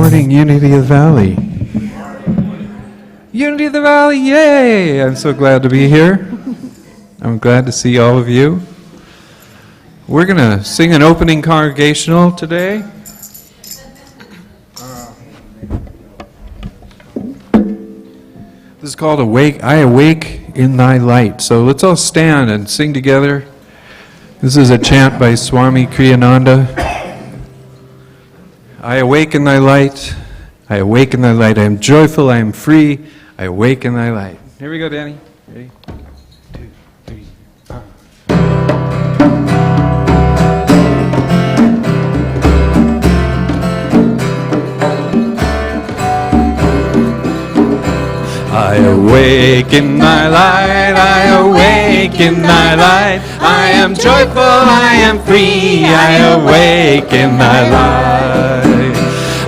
morning, Unity of the Valley. Unity of the Valley, yay! I'm so glad to be here. I'm glad to see all of you. We're going to sing an opening congregational today. This is called Awake. I Awake in Thy Light. So let's all stand and sing together. This is a chant by Swami Kriyananda. I awake in Thy light. I awake in Thy light. I am joyful. I am free. I awake in Thy light. Here we go, Danny. Ready? 2, 3, 4. I awake in Thy light, I awake in Thy light. I am joyful, I am free, I awake in Thy light.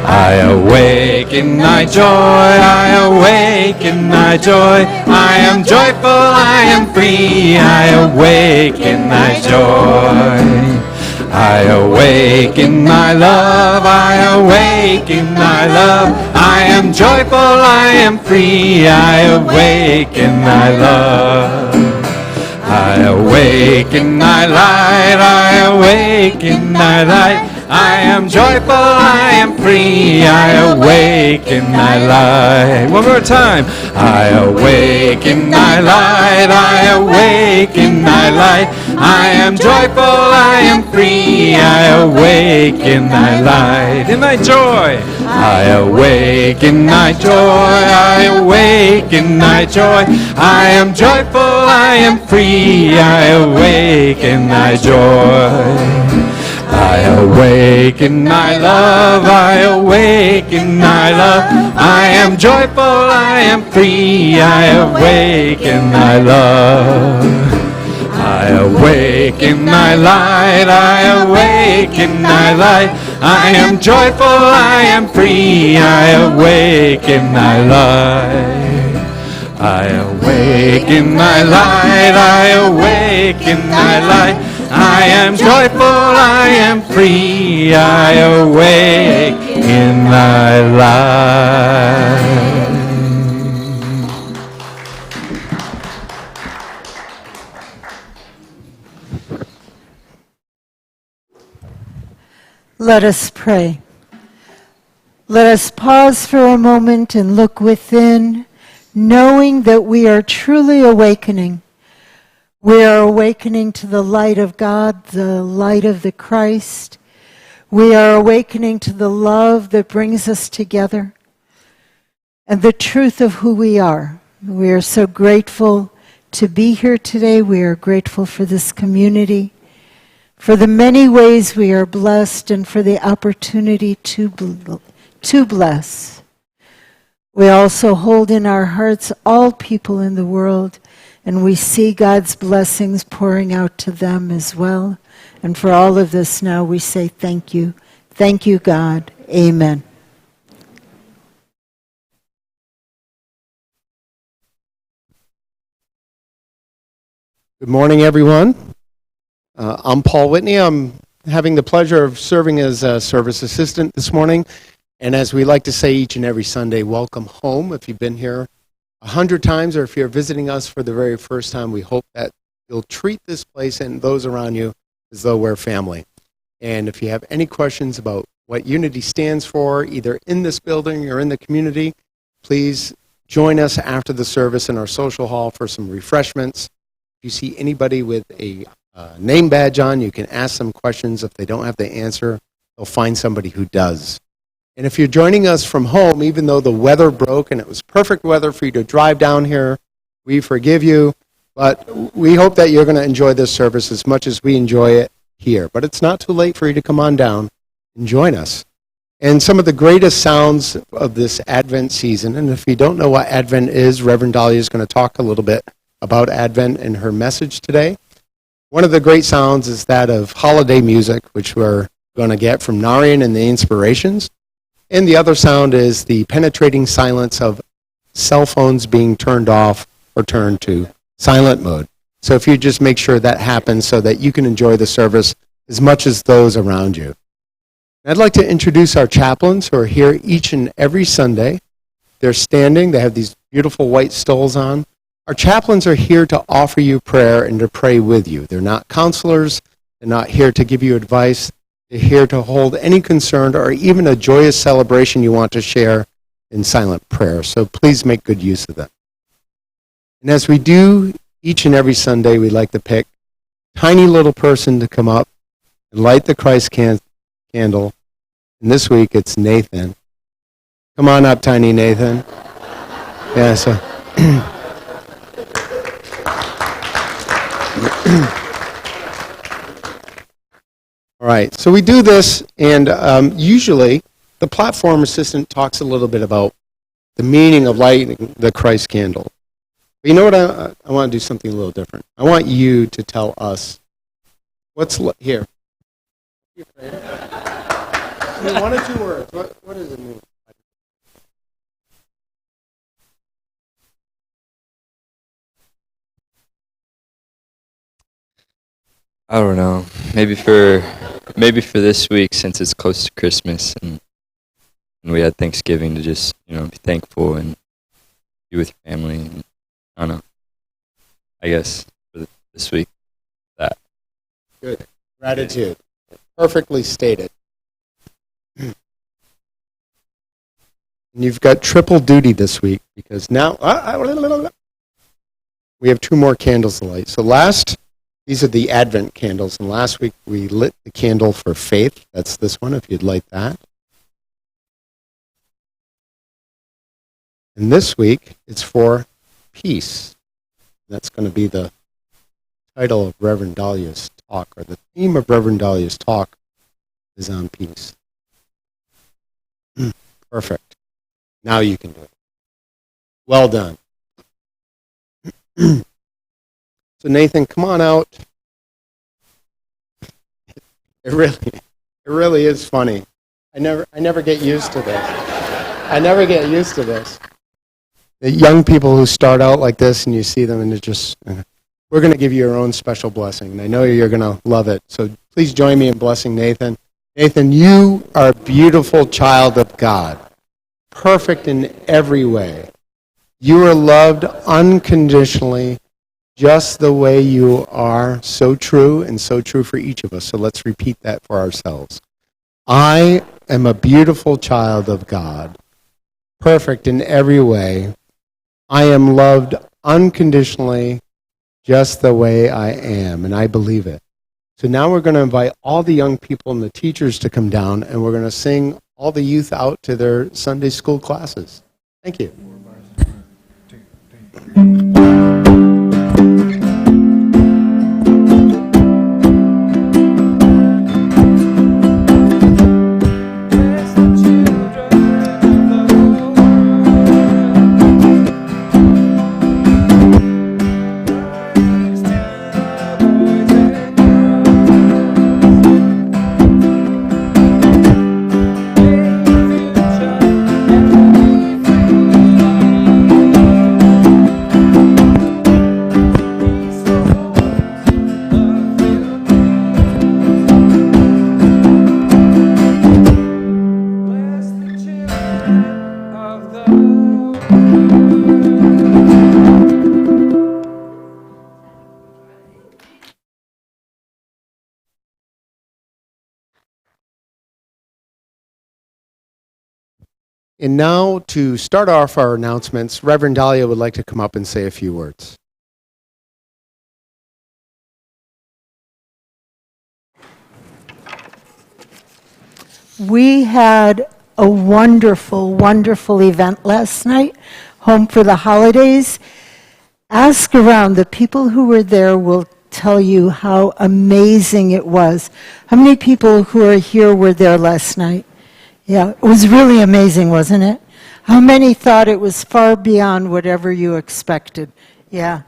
I awake in Thy joy, I awake in Thy joy. I am joyful, I am free, I awake in Thy joy. I awake in Thy love, I awake in Thy love. I am joyful, I am free, I awake in Thy love. I awake in Thy light, I awake in Thy light. I am joyful, I am free, I awake in Thy light. One more time. I awake in Thy light, I awake in Thy light. I am joyful, I am free, I awake in Thy light. In Thy joy. I awake in Thy joy, I awake in Thy joy. I am joyful, I am free, I awake in Thy joy. I awake in Thy love, I awake in Thy love. I am joyful, I am free, I awake in Thy love. I awake in Thy light, I awake in Thy light. I am joyful, I am free, I awake in Thy light. I awake in Thy light, I awake in Thy light. I am joyful, I am free, I awake in Thy light. Let us pray. Let us pause for a moment and look within, knowing that we are truly awakening. We are awakening to the light of God, the light of the Christ. We are awakening to the love that brings us together and the truth of who we are. We are so grateful to be here today. We are grateful for this community, for the many ways we are blessed, and for the opportunity to bless. We also hold in our hearts all people in the world, and we see God's blessings pouring out to them as well. And for all of this now we say thank you. Thank you, God. Amen. Good morning, everyone. I'm Paul Whitney. I'm having the pleasure of serving as a service assistant this morning. And as we like to say each and every Sunday, welcome home. If you've been here 100 times, or if you're visiting us for the very first time, we hope that you'll treat this place and those around you as though we're family. And if you have any questions about what Unity stands for, either in this building or in the community, please join us after the service in our social hall for some refreshments. If you see anybody with a name badge on, you can ask them questions. If they don't have the answer, they'll find somebody who does. And if you're joining us from home, even though the weather broke and it was perfect weather for you to drive down here, we forgive you. But we hope that you're going to enjoy this service as much as we enjoy it here. But it's not too late for you to come on down and join us. And some of the greatest sounds of this Advent season, and if you don't know what Advent is, Reverend Dalia is going to talk a little bit about Advent in her message today. One of the great sounds is that of holiday music, which we're going to get from Narayan and the Inspirations. And the other sound is the penetrating silence of cell phones being turned off or turned to silent mode. So if you just make sure that happens so that you can enjoy the service as much as those around you. I'd like to introduce our chaplains who are here each and every Sunday. They're standing. They have these beautiful white stoles on. Our chaplains are here to offer you prayer and to pray with you. They're not counselors. They're not here to give you advice. They're here to hold any concern or even a joyous celebration you want to share in silent prayer. So please make good use of them. And as we do each and every Sunday, we like to pick a tiny little person to come up and light the Christ candle. And this week it's Nathan. Come on up, tiny Nathan. Yeah, so. All right, so we do this, and usually the platform assistant talks a little bit about the meaning of lighting the Christ candle. But you know what? I want to do something a little different. I want you to tell us what's here. One or two words. What does it mean? I don't know. Maybe for this week, since it's close to Christmas and we had Thanksgiving, to just be thankful and be with your family. And, I don't know. I guess for this week, that. Good. Gratitude. Perfectly stated. And you've got triple duty this week because now we have 2 more candles to light. So these are the Advent candles, and last week we lit the candle for faith. That's this one, if you'd like that. And this week it's for peace. That's going to be the title of Reverend Dalia's talk, or the theme of Reverend Dalia's talk is on peace. Perfect. Now you can do it. Well done. So Nathan, come on out. It really is funny. I never get used to this. I never get used to this. The young people who start out like this and you see them and it's just, we're going to give you your own special blessing. And I know you're going to love it. So please join me in blessing Nathan. Nathan, you are a beautiful child of God, perfect in every way. You are loved unconditionally, just the way you are, so true and so true for each of us. So let's repeat that for ourselves. I am a beautiful child of God, perfect in every way. I am loved unconditionally, just the way I am, and I believe it. So now we're going to invite all the young people and the teachers to come down, and we're going to sing all the youth out to their Sunday school classes. Thank you. And now, to start off our announcements, Reverend Dalia would like to come up and say a few words. We had a wonderful, wonderful event last night, home for the holidays. Ask around. The people who were there will tell you how amazing it was. How many people who are here were there last night? Yeah, it was really amazing, wasn't it? How many thought it was far beyond whatever you expected? Yeah.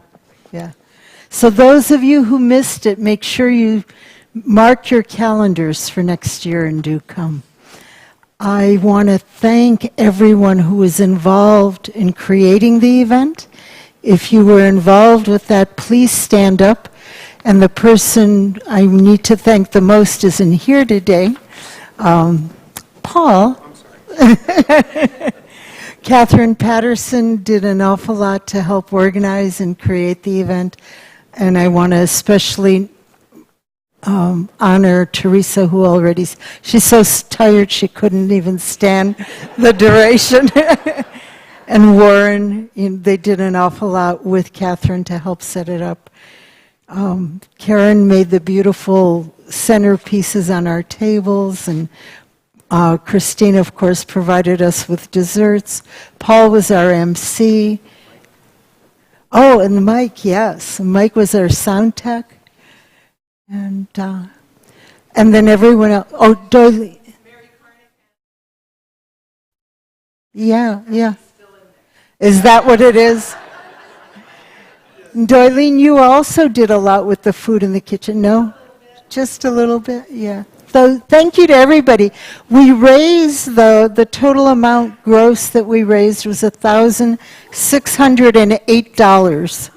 So those of you who missed it, make sure you mark your calendars for next year and do come. I want to thank everyone who was involved in creating the event. If you were involved with that, please stand up. And the person I need to thank the most isn't here today. Paul, Catherine Patterson did an awful lot to help organize and create the event, and I want to especially honor Teresa, who already, she's so tired she couldn't even stand the duration. And Warren, they did an awful lot with Catherine to help set it up. Karen made the beautiful centerpieces on our tables, and Christine, of course, provided us with desserts. Paul was our MC. Oh, and Mike, yes. Mike was our sound tech. And then everyone else. Oh, Dalia. Yeah. Is that what it is? Darlene, you also did a lot with the food in the kitchen, no? Just a little bit, yeah. So thank you to everybody. We raised, the total amount gross that we raised was $1,608.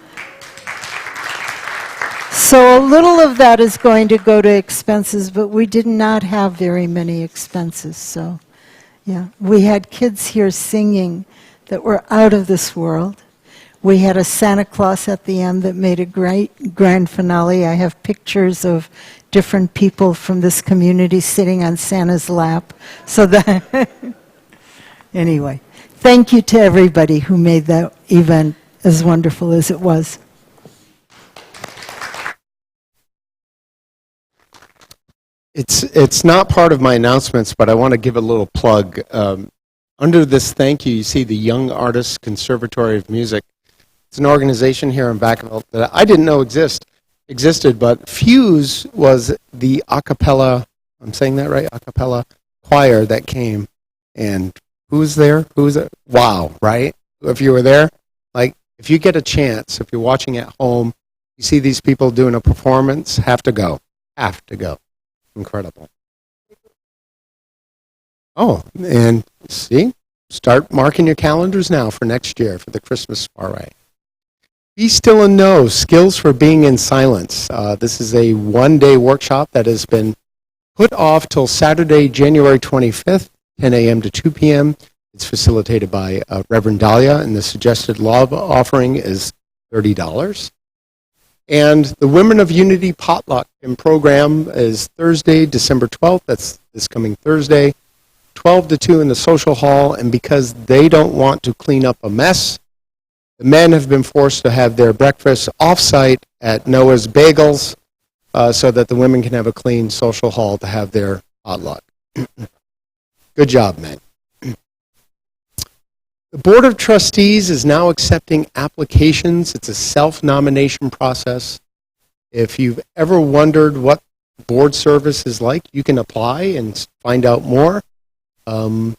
So a little of that is going to go to expenses, but we did not have very many expenses, so yeah. We had kids here singing that were out of this world. We had a Santa Claus at the end that made a great grand finale. I have pictures of different people from this community sitting on Santa's lap. So that, anyway, thank you to everybody who made that event as wonderful as it was. It's not part of my announcements, but I want to give a little plug. Under this thank you, you see the Young Artists Conservatory of Music. It's an organization here in Vacaville that I didn't know existed, but Fuse was the a cappella, I'm saying that right, a cappella choir that came. And who's there? Wow, right? If you were there, like, if you get a chance, if you're watching at home, you see these people doing a performance, have to go. Incredible. Oh, and see, start marking your calendars now for next year for the Christmas soiree. Be Still and Know, Skills for Being in Silence. This is a one-day workshop that has been put off till Saturday, January 25th, 10 a.m. to 2 p.m. It's facilitated by Reverend Dalia, and the suggested love offering is $30. And the Women of Unity Potluck and program is Thursday, December 12th. That's this coming Thursday, 12 to 2 in the social hall. And because they don't want to clean up a mess, the men have been forced to have their breakfast off-site at Noah's Bagels so that the women can have a clean social hall to have their potluck. Good job, men. The Board of Trustees is now accepting applications. It's a self-nomination process. If you've ever wondered what board service is like, you can apply and find out more. The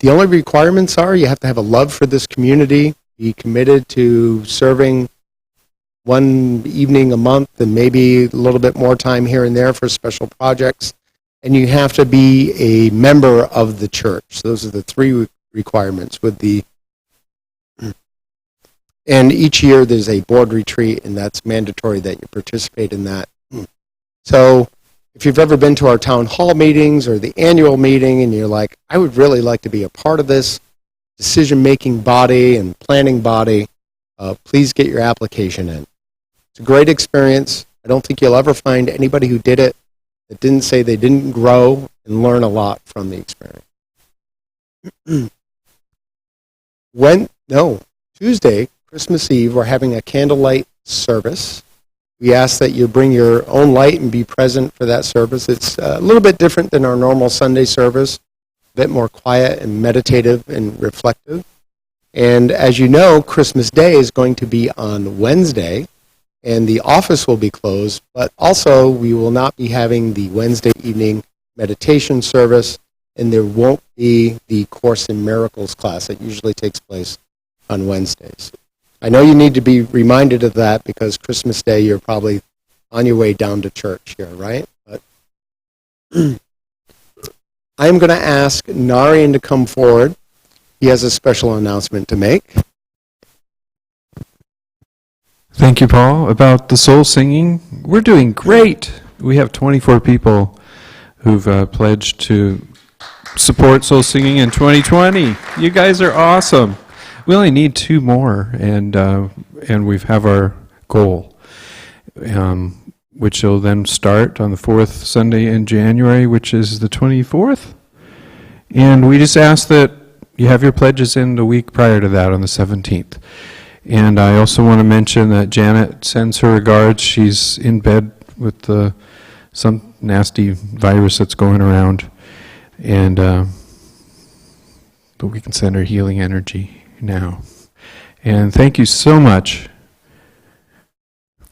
only requirements are you have to have a love for this community, be committed to serving one evening a month and maybe a little bit more time here and there for special projects, and you have to be a member of the church. Those are the three requirements with the, and each year there's a board retreat, and that's mandatory that you participate in that. So if you've ever been to our town hall meetings or the annual meeting and you're like, I would really like to be a part of this decision-making body and planning body, please get your application in. It's a great experience. I don't think you'll ever find anybody who did it that didn't say they didn't grow and learn a lot from the experience. Tuesday, Christmas Eve, we're having a candlelight service. We ask that you bring your own light and be present for that service. It's a little bit different than our normal Sunday service, a bit more quiet and meditative and reflective. And as you know, Christmas Day is going to be on Wednesday, and the office will be closed, but also we will not be having the Wednesday evening meditation service, and there won't be the Course in Miracles class that usually takes place on Wednesdays. I know you need to be reminded of that because Christmas Day you're probably on your way down to church here, right? But I'm going to ask Narian to come forward. He has a special announcement to make. Thank you, Paul. About the soul singing, we're doing great. We have 24 people who've pledged to support soul singing in 2020. You guys are awesome. We only need 2 more, and we have our goal, which will then start on the 4th Sunday in January, which is the 24th. And we just ask that you have your pledges in the week prior to that on the 17th. And I also want to mention that Janet sends her regards. She's in bed with some nasty virus that's going around. And but we can send her healing energy now. And thank you so much.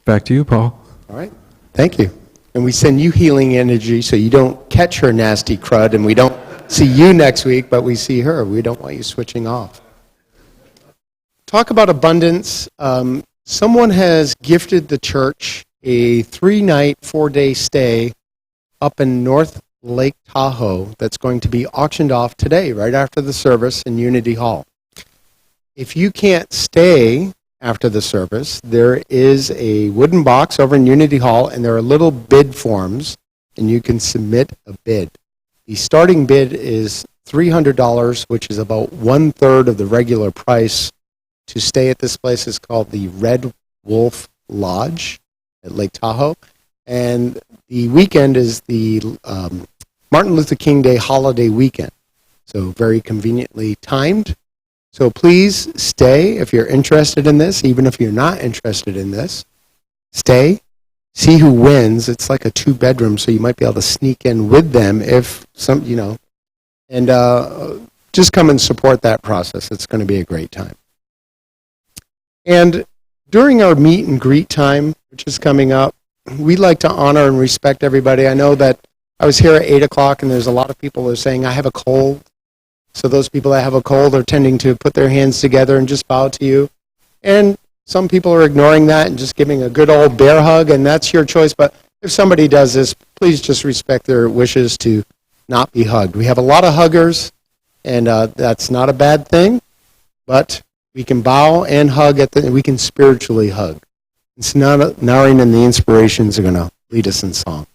Back to you, Paul. All right. Thank you. And we send you healing energy so you don't catch her nasty crud, and we don't see you next week, but we see her. We don't want you switching off. Talk about abundance. Someone has gifted the church a 3-night, 4-day stay up in North Lake Tahoe that's going to be auctioned off today, right after the service in Unity Hall. If you can't stay after the service, there is a wooden box over in Unity Hall, and there are little bid forms, and you can submit a bid. The starting bid is $300, which is about 1/3 of the regular price to stay at this place. It's called the Red Wolf Lodge at Lake Tahoe. And the weekend is the Martin Luther King Day holiday weekend. So very conveniently timed. So please stay if you're interested in this, even if you're not interested in this. Stay. See who wins. It's like a 2-bedroom, so you might be able to sneak in with them if some, and just come and support that process. It's going to be a great time. And during our meet and greet time, which is coming up, we like to honor and respect everybody. I know that I was here at 8 o'clock, and there's a lot of people who are saying, I have a cold. So those people that have a cold are tending to put their hands together and just bow to you. And some people are ignoring that and just giving a good old bear hug, and that's your choice. But if somebody does this, please just respect their wishes to not be hugged. We have a lot of huggers, and that's not a bad thing, but we can bow and hug, we can spiritually hug. And so Narine and the Inspirations are going to lead us in song.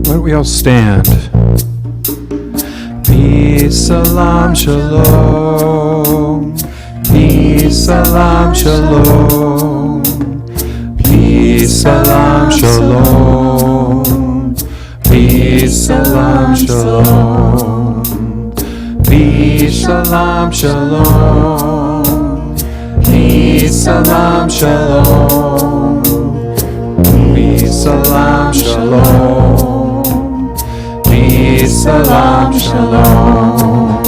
Why don't we all stand? Peace, salam, shalom. Peace, salam, shalom. Peace, salam, shalom. Peace, salam, shalom. Peace, salam, shalom. Peace, salam, shalom. Peace, salam, shalom. Peace, salam, shalom.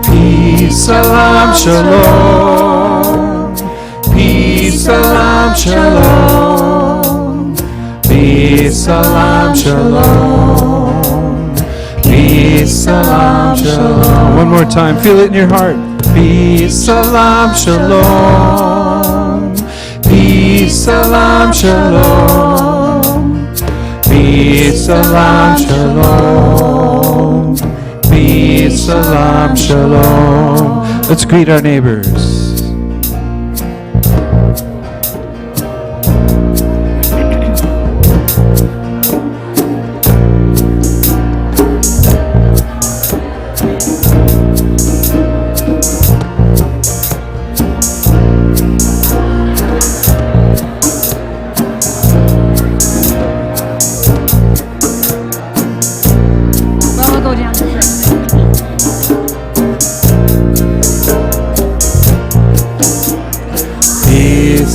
Peace, salam, shalom. Peace, salam, shalom. Peace, salam, shalom. Peace, salam, shalom. One more time. Feel it in your heart. Peace, salam, shalom. Peace, salam, shalom. Peace, salam, shalom. Peace, salam, shalom. Let's greet our neighbors.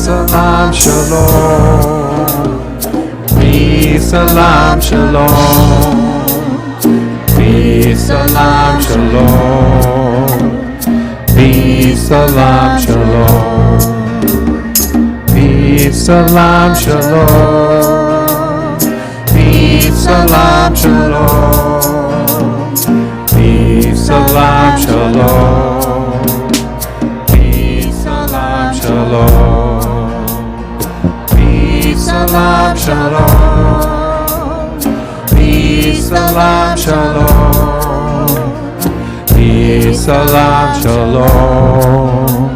Salam, shalom. Peace, salam, shalom. Peace, salam, shalom. Peace, salam, shalom. Peace, salam, shalom. Peace, salam, shalom. Peace, salam, shalom. shalom. Peace, salam, shalom.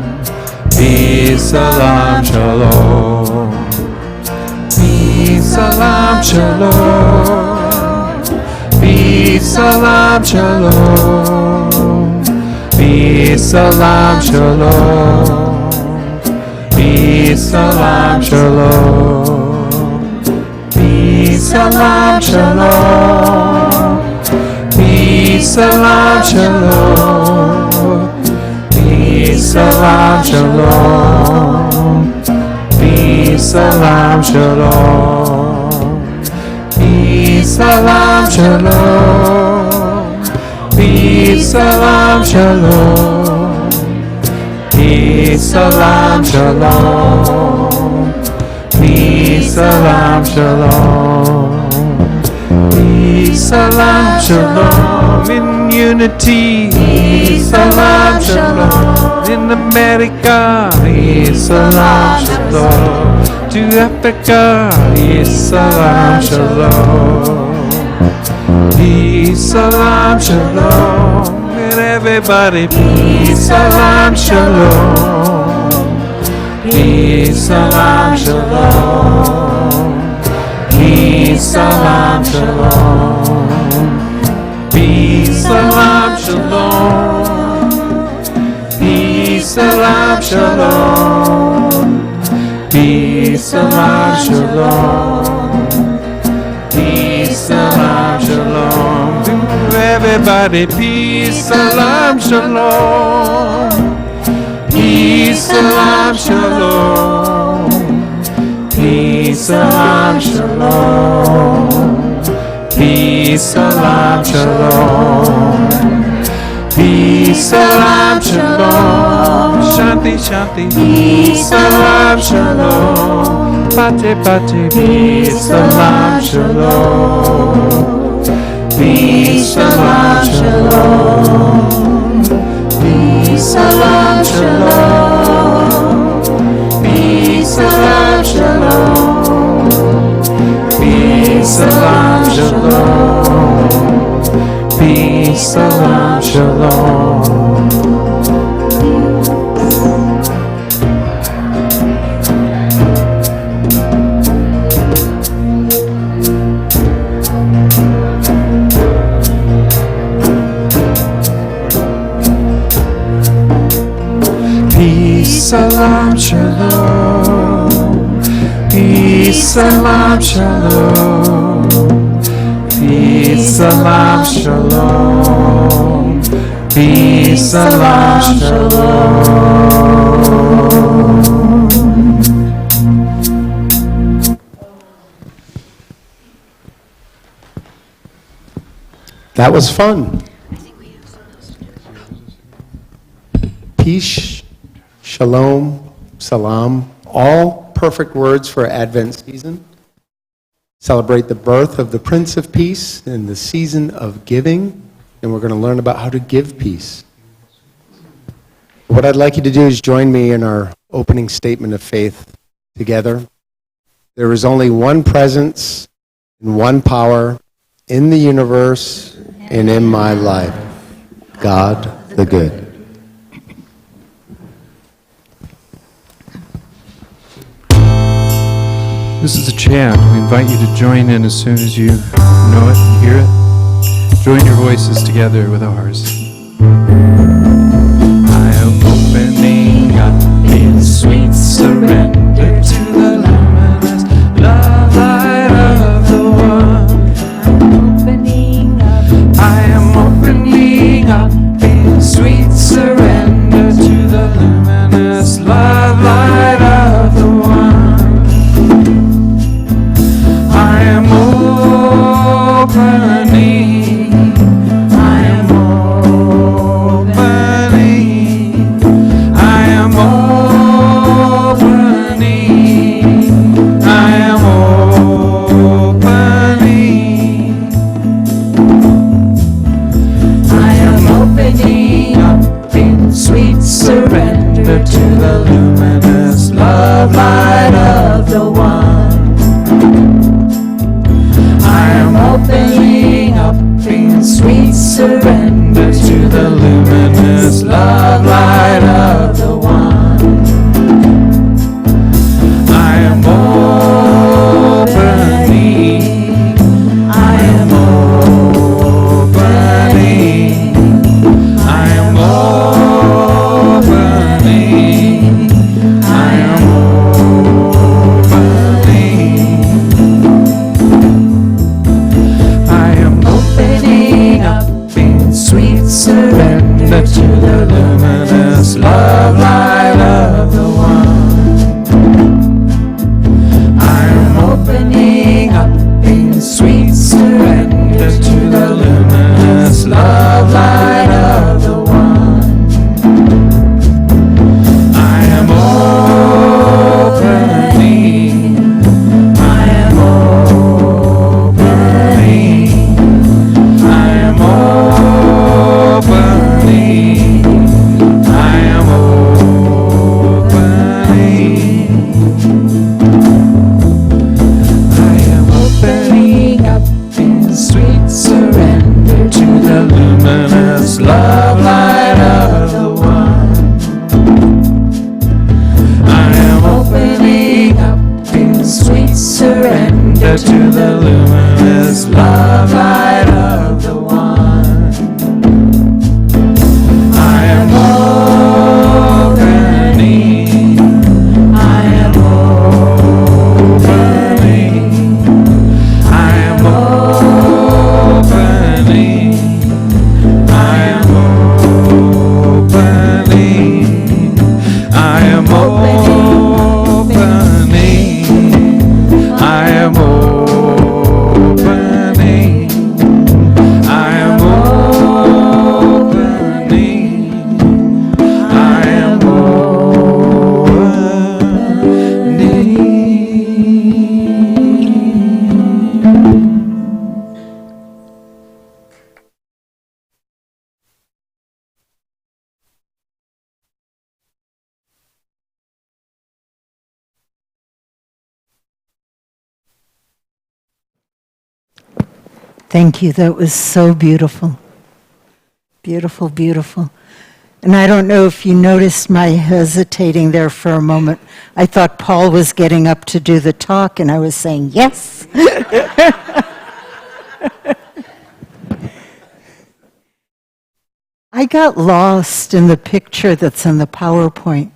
Peace, salam, shalom. Peace, salam, shalom. Peace, salam, shalom. Peace, salam, shalom. Peace, salam, shalom. Peace, salam, shalom. Peace, salam, shalom. Peace, salam, shalom. Peace, salam, shalom. Peace, salam, shalom. Peace, salam, shalom. Peace, salam, shalom. Peace, salam, shalom. Peace, salam, shalom. In unity. Peace, salam, shalom. In America. Peace, salam, shalom. To Africa. Peace, salam, shalom. Peace, salam, shalom. And everybody. Peace, salam, shalom. Peace, salam, shalom. Peace, salam, shalom. Peace, salam, shalom. Peace, salam, shalom. Peace, salam, shalom. Peace, salam, shalom. Everybody, peace, salam, shalom. Peace, salam, shalom. Peace, salam, shalom. Peace, salam, shalom. Peace, salam, shalom. Shanti, shanti. Peace, salam, shalom. Pate, pate. Peace, salam, shalom. Peace, salam, shalom. Peace, salam, shalom. Peace, salam, shalom. Peace, salam, shalom. Peace, salam, shalom. Peace, salam, shalom. Peace, salam, shalom. Peace, salam, shalom. Peace, salam, shalom. That was fun. Peace, shalom, salam, all perfect words for Advent season. Celebrate the birth of the Prince of Peace in the season of giving, and we're going to learn about how to give peace. What I'd like you to do is join me in our opening statement of faith together. There is only one presence and one power in the universe and in my life, God the good. This is a chant. We invite you to join in as soon as you know it and hear it. Join your voices together with ours. I am opening up in sweet surrender to the luminous love light of the one. I am opening up in sweet surrender to the luminous love light of the one. I am opening, I am opening, I am opening, I am opening, I am opening up in sweet surrender to the luminous love light of the one. I am opening up in love light of the one. I am opening, I am opening, I am opening, I am opening. I am opening up in sweet surrender to the luminous love light of the one. I am opening up in sweet surrender to the luminous love light of the one. I am opening, I am opening, I am opening, I am opening. I am opening up in sweet surrender to the luminous love light of the one. I am opening up in sweet surrender to the luminous love light of the one. I am opening, I am opening, I am opening, I am opening, I am opening, I am opening, I am opening, I am opening. Thank you. That was so beautiful. Beautiful, beautiful. And I don't know if you noticed my hesitating there for a moment. I thought Paul was getting up to do the talk, and I was saying, yes. I got lost in the picture that's in the PowerPoint.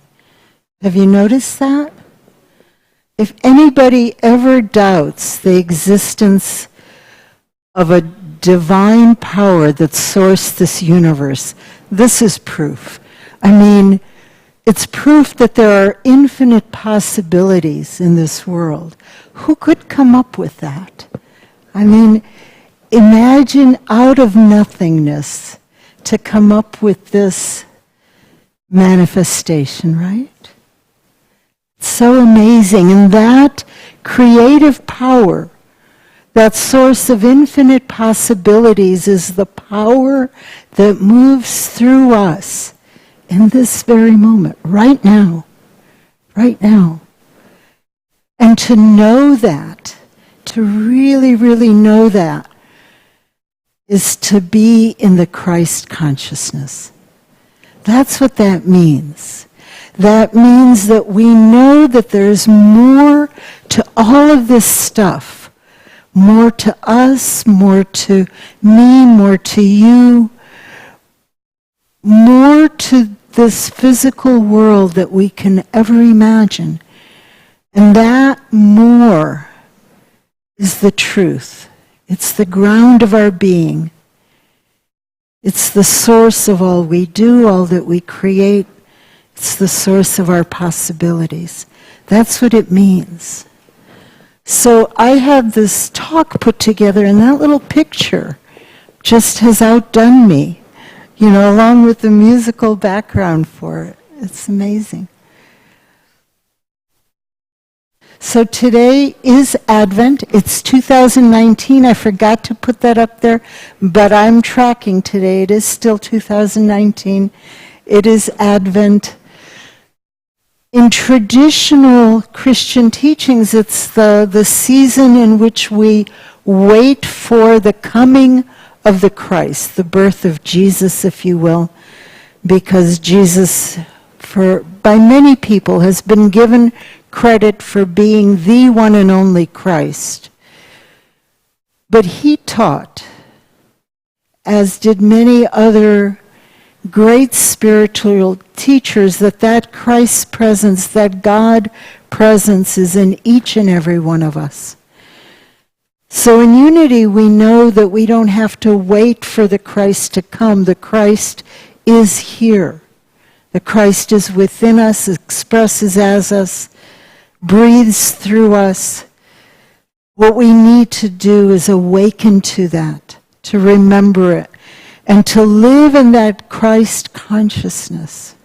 Have you noticed that? If anybody ever doubts the existence of a divine power that sourced this universe, this is proof. I mean, it's proof that there are infinite possibilities in this world. Who could come up with that? I mean, imagine out of nothingness to come up with this manifestation, right? It's so amazing. And that creative power, that source of infinite possibilities, is the power that moves through us in this very moment, right now. Right now. And to know that, to really, really know that, is to be in the Christ consciousness. That's what that means. That means that we know that there's more to all of this stuff. More to us, more to me, more to you, more to this physical world that we can ever imagine. And that more is the truth. It's the ground of our being. It's the source of all we do, all that we create. It's the source of our possibilities. That's what it means. So I have this talk put together, and that little picture just has outdone me, you know, along with the musical background for it. It's amazing. So today is Advent. It's 2019. I forgot to put that up there, but I'm tracking today. It is still 2019. It is Advent. In traditional Christian teachings, it's the season in which we wait for the coming of the Christ, the birth of Jesus, if you will. because Jesus, by many people, has been given credit for being the one and only Christ. But he taught, as did many other great spiritual teachers, that Christ presence, that God presence is in each and every one of us. So in unity, we know that we don't have to wait for the Christ to come. The Christ is here. The Christ is within us, expresses as us, breathes through us. What we need to do is awaken to that, to remember it, and to live in that Christ consciousness.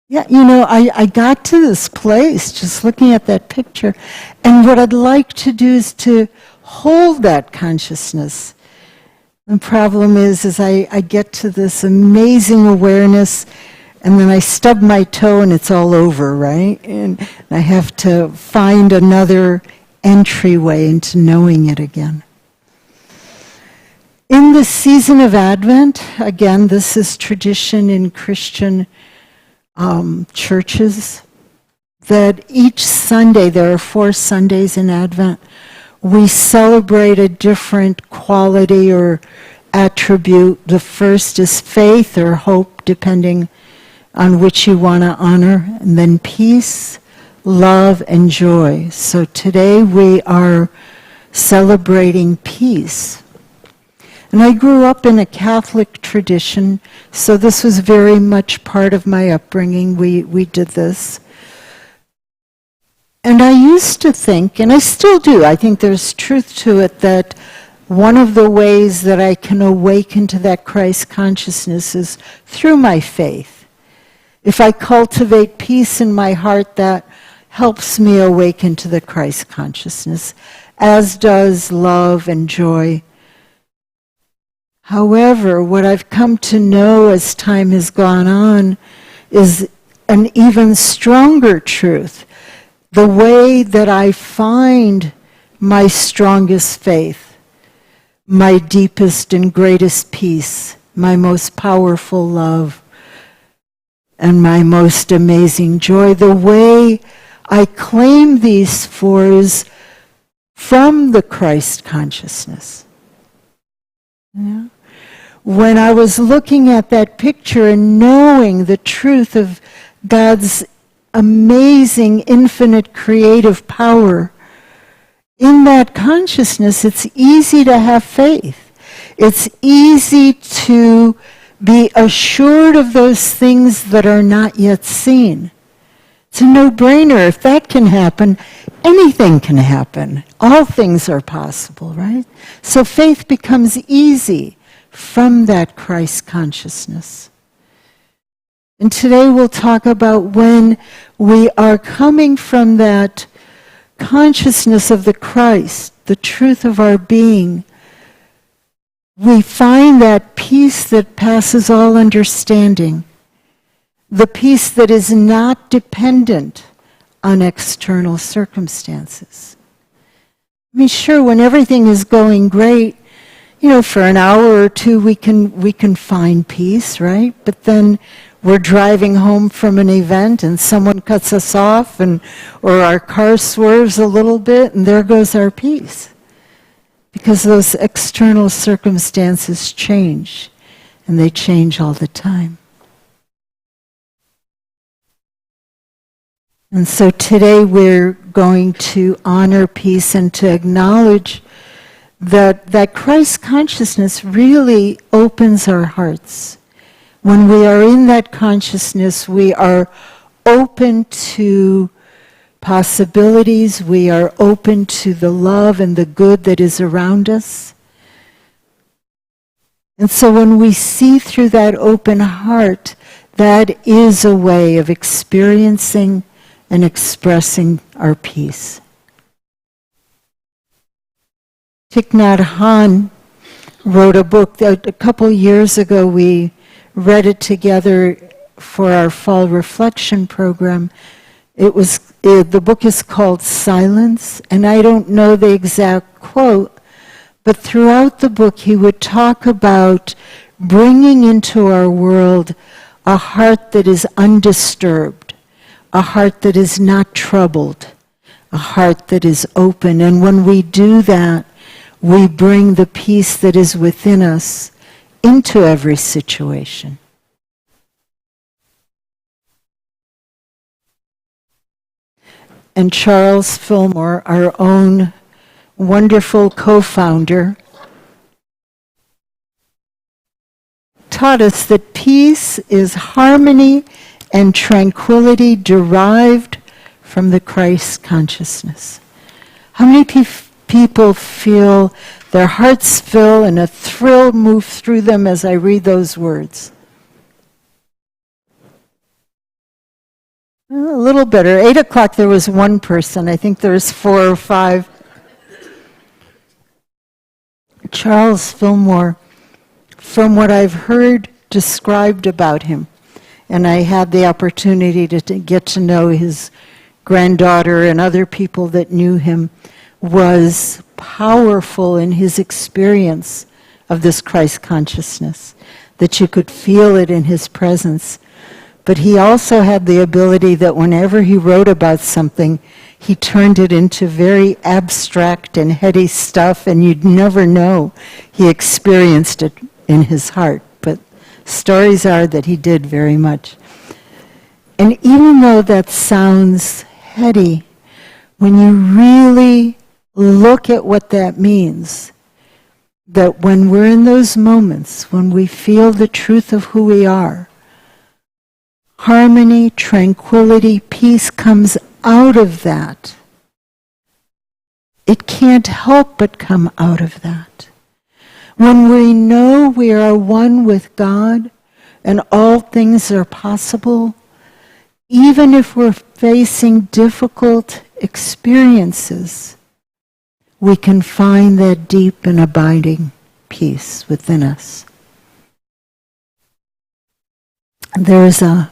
Yeah, I got to this place just looking at that picture, and what I'd like to do is to hold that consciousness. The problem is I get to this amazing awareness, and then I stub my toe and it's all over, right? And I have to find another entryway into knowing it again. In the season of Advent, again, this is tradition in Christian churches, that each Sunday, there are 4 Sundays in Advent, we celebrate a different quality or attribute. The first is faith or hope, depending on which you want to honor, and then peace, love, and joy. So today we are celebrating peace. And I grew up in a Catholic tradition, so this was very much part of my upbringing. We did this. And I used to think, and I still do, I think there's truth to it, that one of the ways that I can awaken to that Christ consciousness is through my faith. If I cultivate peace in my heart, that helps me awaken to the Christ consciousness, as does love and joy. However, what I've come to know as time has gone on is an even stronger truth. The way that I find my strongest faith, my deepest and greatest peace, my most powerful love, and my most amazing joy, the way I claim these 4 is from the Christ consciousness. Yeah. When I was looking at that picture and knowing the truth of God's amazing, infinite, creative power, in that consciousness, it's easy to have faith. It's easy to be assured of those things that are not yet seen. It's a no-brainer. If that can happen, anything can happen. All things are possible, right? So faith becomes easy from that Christ consciousness. And today we'll talk about when we are coming from that consciousness of the Christ, the truth of our being, we find that peace that passes all understanding, the peace that is not dependent on external circumstances. I mean, sure, when everything is going great, for an hour or 2 we can find peace, right? But then we're driving home from an event and someone cuts us off, or our car swerves a little bit, and there goes our peace. Because those external circumstances change, and they change all the time. And so today we're going to honor peace and to acknowledge that Christ consciousness really opens our hearts. When we are in that consciousness, we are open to possibilities, we are open to the love and the good that is around us. And so when we see through that open heart, that is a way of experiencing and expressing our peace. Thich Nhat Hanh wrote a book that a couple years ago. We read it together for our fall reflection program. The book is called Silence, and I don't know the exact quote, but throughout the book he would talk about bringing into our world a heart that is undisturbed, a heart that is not troubled, a heart that is open. And when we do that, we bring the peace that is within us into every situation. And Charles Fillmore, our own wonderful co-founder, taught us that peace is harmony and tranquility derived from the Christ consciousness. How many people feel their hearts fill and a thrill move through them as I read those words? A little better. 8 o'clock there was one person. I think there's 4 or 5. Charles Fillmore, from what I've heard described about him, and I had the opportunity to get to know his granddaughter and other people that knew him, was powerful in his experience of this Christ consciousness, that you could feel it in his presence. But he also had the ability that whenever he wrote about something, he turned it into very abstract and heady stuff, and you'd never know he experienced it in his heart. But stories are that he did very much. And even though that sounds heady, when you really look at what that means, that when we're in those moments, when we feel the truth of who we are, harmony, tranquility, peace comes out of that. It can't help but come out of that. When we know we are one with God and all things are possible, even if we're facing difficult experiences, we can find that deep and abiding peace within us. There's a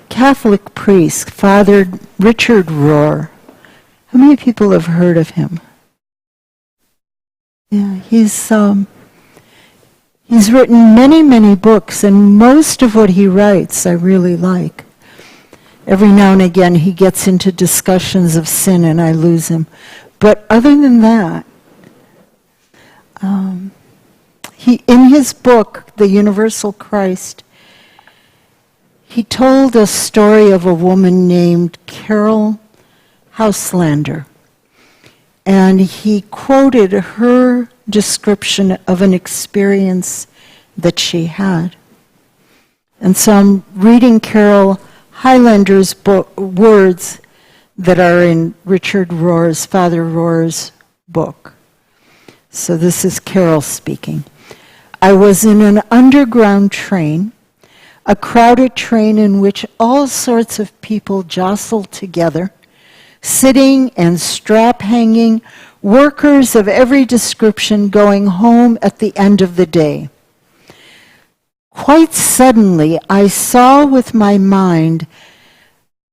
Catholic priest, Father Richard Rohr. How many people have heard of him? Yeah, he's written many, many books, and most of what he writes I really like. Every now and again he gets into discussions of sin and I lose him. But other than that, he, in his book, The Universal Christ, he told a story of a woman named Carol Houselander. And he quoted her description of an experience that she had. And so I'm reading Carol Highlander's words that are in Richard Rohr's, Father Rohr's book. So this is Carol speaking. I was in an underground train, a crowded train in which all sorts of people jostled together, sitting and strap hanging, workers of every description going home at the end of the day. Quite suddenly, I saw with my mind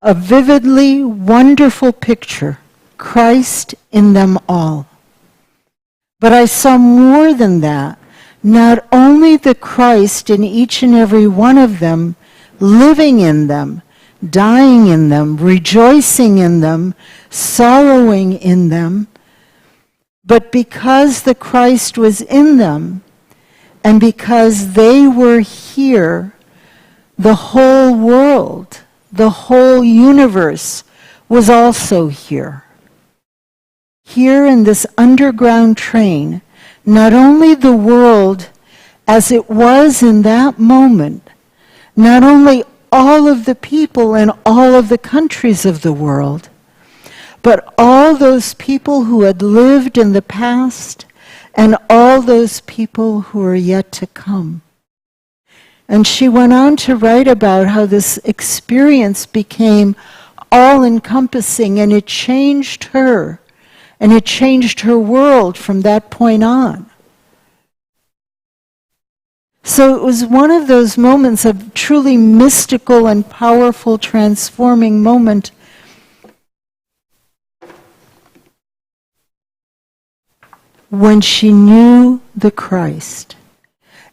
a vividly wonderful picture, Christ in them all. But I saw more than that, not only the Christ in each and every one of them, living in them, dying in them, rejoicing in them, sorrowing in them, but because the Christ was in them, and because they were here, the whole world, the whole universe was also here. Here in this underground train, not only the world as it was in that moment, not only all of the people in all of the countries of the world, but all those people who had lived in the past and all those people who are yet to come. And she went on to write about how this experience became all-encompassing, and it changed her, and it changed her world from that point on. So it was one of those moments of truly mystical and powerful, transforming moment. When she knew the Christ.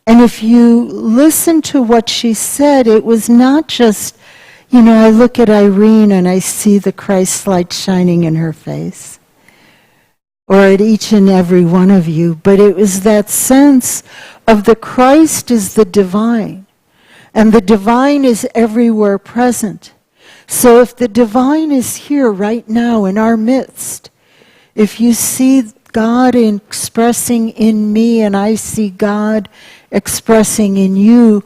And if you listen to what she said, it was not just, I look at Irene and I see the Christ light shining in her face, or at each and every one of you, but it was that sense of the Christ is the divine, and the divine is everywhere present. So if the divine is here right now in our midst, if you see God expressing in me and I see God expressing in you,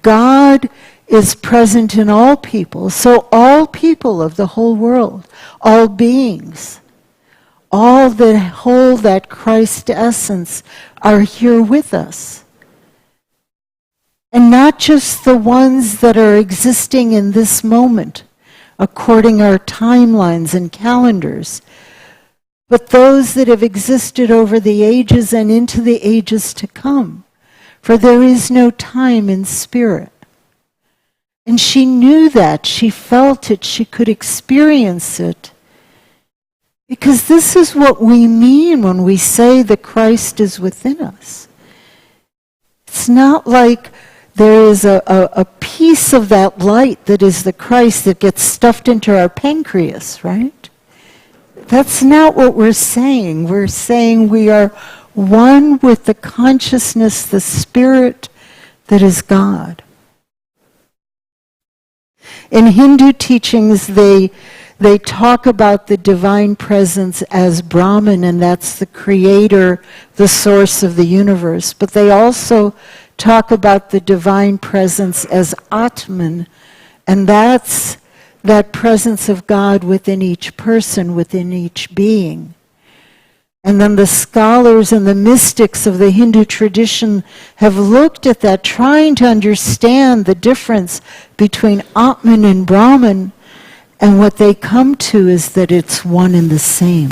God is present in all people. So all people of the whole world, all beings, all that hold that Christ essence are here with us. And not just the ones that are existing in this moment, according our timelines and calendars, but those that have existed over the ages and into the ages to come. For there is no time in spirit. And she knew that, she felt it, she could experience it. Because this is what we mean when we say that Christ is within us. It's not like there is a piece of that light that is the Christ that gets stuffed into our pancreas, right? That's not what we're saying. We're saying we are one with the consciousness, the spirit that is God. In Hindu teachings, they talk about the divine presence as Brahman, and that's the creator, the source of the universe. But they also talk about the divine presence as Atman, and that's that presence of God within each person, within each being. And then the scholars and the mystics of the Hindu tradition have looked at that, trying to understand the difference between Atman and Brahman, and what they come to is that it's one and the same.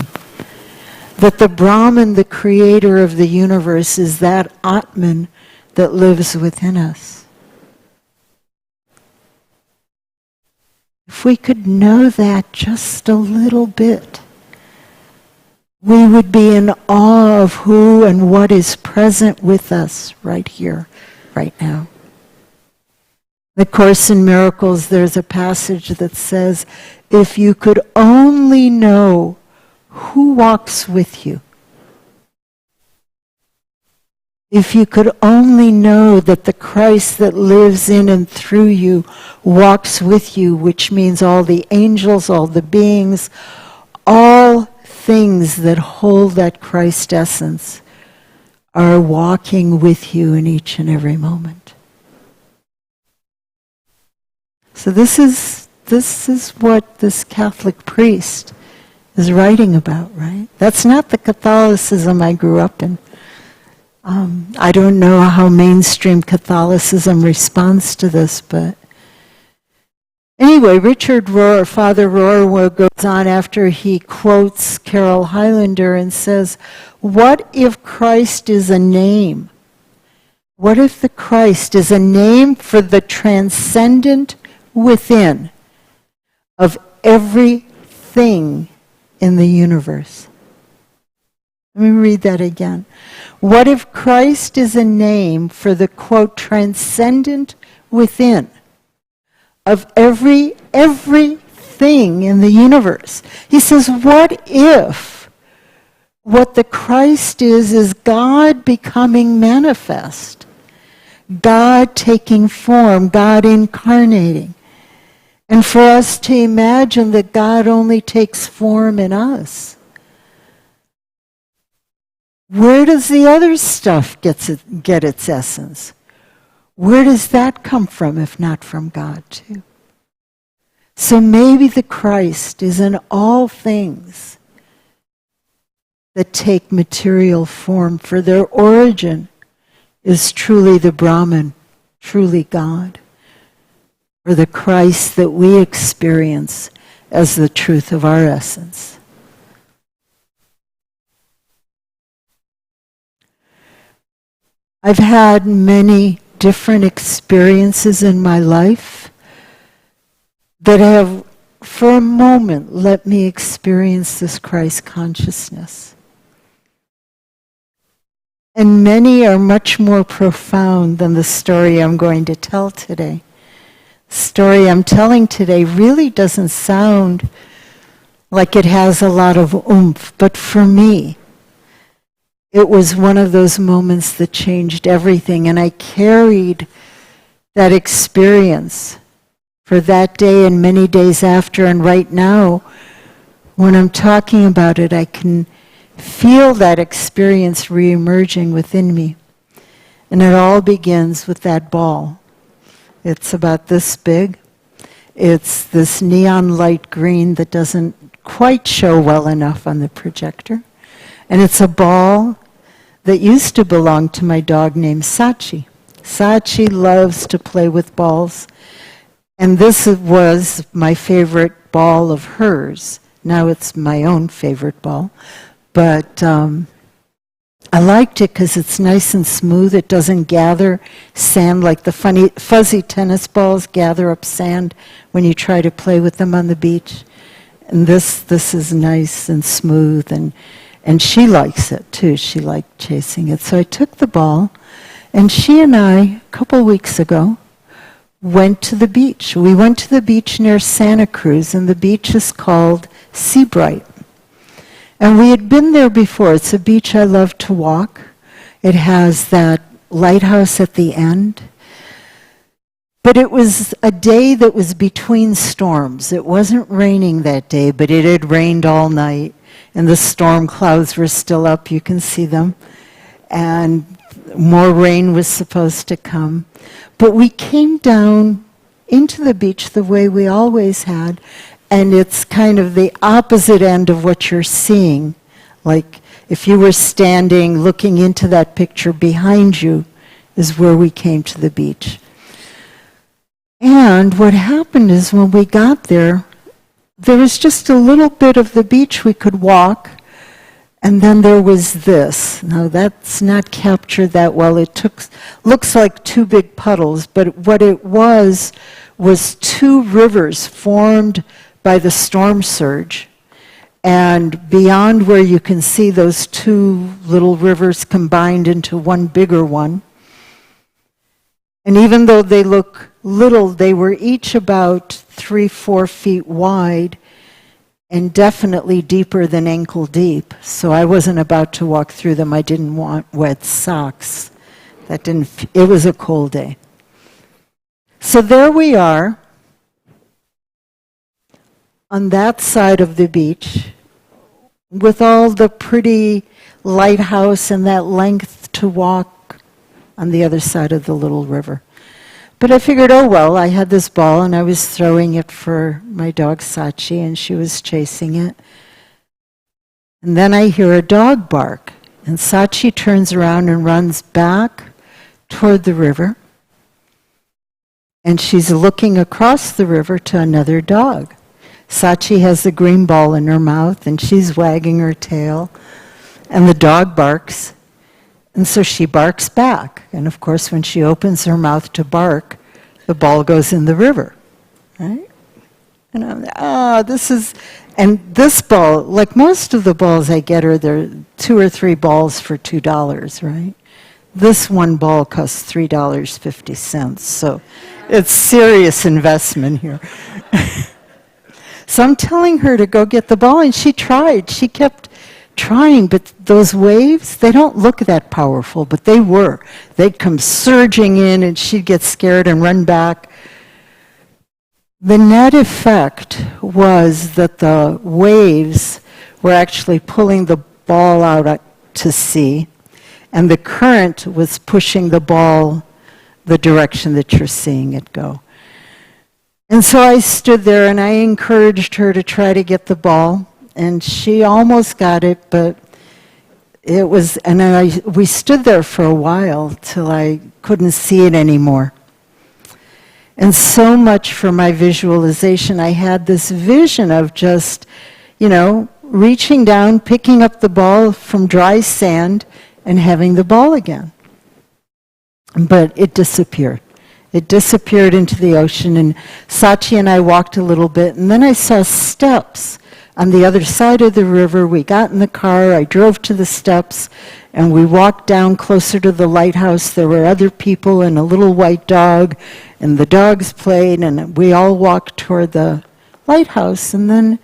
That the Brahman, the creator of the universe, is that Atman that lives within us. If we could know that just a little bit, we would be in awe of who and what is present with us right here, right now. The Course in Miracles, there's a passage that says, if you could only know who walks with you, if you could only know that the Christ that lives in and through you walks with you, which means all the angels, all the beings, all things that hold that Christ essence are walking with you in each and every moment. So this is what this Catholic priest is writing about, right? That's not the Catholicism I grew up in. I don't know how mainstream Catholicism responds to this, but anyway, Richard Rohr, Father Rohr, goes on after he quotes Carol Highlander and says, what if Christ is a name? What if the Christ is a name for the transcendent within of everything in the universe? Let me read that again. What if Christ is a name for the, quote, transcendent within of everything in the universe? He says, what if what the Christ is God becoming manifest, God taking form, God incarnating? And for us to imagine that God only takes form in us, where does the other stuff get its essence? Where does that come from if not from God too? So maybe the Christ is in all things that take material form, for their origin is truly the Brahman, truly God, or the Christ that we experience as the truth of our essence. I've had many different experiences in my life that have, for a moment, let me experience this Christ consciousness. And many are much more profound than the story I'm going to tell today. The story I'm telling today really doesn't sound like it has a lot of oomph, but for me, it was one of those moments that changed everything, and I carried that experience for that day and many days after, and right now, when I'm talking about it, I can feel that experience re-emerging within me. And it all begins with that ball. It's about this big. It's this neon light green that doesn't quite show well enough on the projector. And it's a ball that used to belong to my dog named Sachi. Sachi loves to play with balls. And this was my favorite ball of hers. Now it's my own favorite ball. But I liked it because it's nice and smooth. It doesn't gather sand like the fuzzy tennis balls gather up sand when you try to play with them on the beach. And this is nice and smooth, and she likes it too. She liked chasing it. So I took the ball, and she and I, a couple weeks ago, went to the beach. We went to the beach near Santa Cruz, and the beach is called Seabright. And we had been there before. It's a beach I love to walk. It has that lighthouse at the end. But it was a day that was between storms. It wasn't raining that day, but it had rained all night. And the storm clouds were still up. You can see them. And more rain was supposed to come. But we came down into the beach the way we always had. And it's kind of the opposite end of what you're seeing. Like if you were standing looking into that picture, behind you is where we came to the beach. And what happened is when we got there was just a little bit of the beach we could walk, and then there was this. Now that's not captured that well. Looks like two big puddles, but what it was two rivers formed by the storm surge, and beyond where you can see those two little rivers combined into one bigger one. And even though they look little, they were each about 3-4 feet wide and definitely deeper than ankle deep. So I wasn't about to walk through them. I didn't want wet socks. It was a cold day. So there we are on that side of the beach with all the pretty lighthouse and that length to walk on the other side of the little river. But I figured, oh well, I had this ball and I was throwing it for my dog Sachi and she was chasing it. And then I hear a dog bark and Sachi turns around and runs back toward the river. And she's looking across the river to another dog. Sachi has the green ball in her mouth and she's wagging her tail and the dog barks. And so she barks back. And of course, when she opens her mouth to bark, the ball goes in the river, right? And I'm and this ball, like most of the balls I get they're 2 or 3 balls for $2, right? This one ball costs $3.50. So it's serious investment here. So I'm telling her to go get the ball, and she tried. She kept trying, but those waves, they don't look that powerful, but they were. They'd come surging in, and she'd get scared and run back. The net effect was that the waves were actually pulling the ball out to sea, and the current was pushing the ball the direction that you're seeing it go. And so I stood there and I encouraged her to try to get the ball, and she almost got it, but we stood there for a while till I couldn't see it anymore. And so much for my visualization, I had this vision of just, reaching down, picking up the ball from dry sand and having the ball again. But it disappeared. It disappeared into the ocean, and Sachi and I walked a little bit, and then I saw steps on the other side of the river. We got in the car, I drove to the steps, and we walked down closer to the lighthouse. There were other people and a little white dog, and the dogs played, and we all walked toward the lighthouse. And then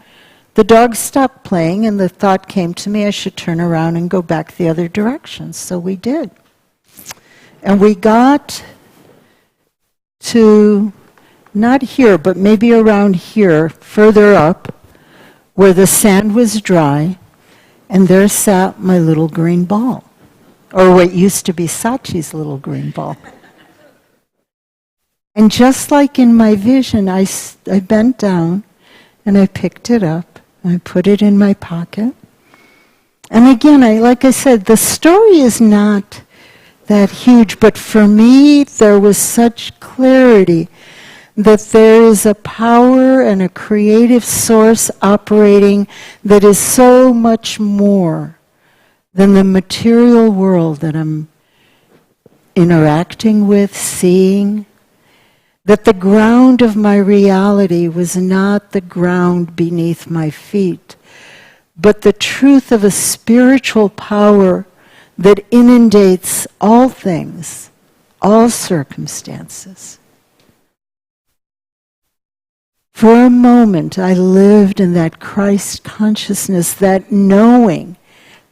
the dog stopped playing, and the thought came to me I should turn around and go back the other direction. So we did. And we got to, not here, but maybe around here, further up, where the sand was dry, and there sat my little green ball, or what used to be Sachi's little green ball. And just like in my vision, I bent down, and I picked it up, and I put it in my pocket. And again, like I said, the story is not that huge, but for me, there was such clarity that there is a power and a creative source operating that is so much more than the material world that I'm interacting with, seeing, that the ground of my reality was not the ground beneath my feet, but the truth of a spiritual power that inundates all things, all circumstances. For a moment, I lived in that Christ consciousness, that knowing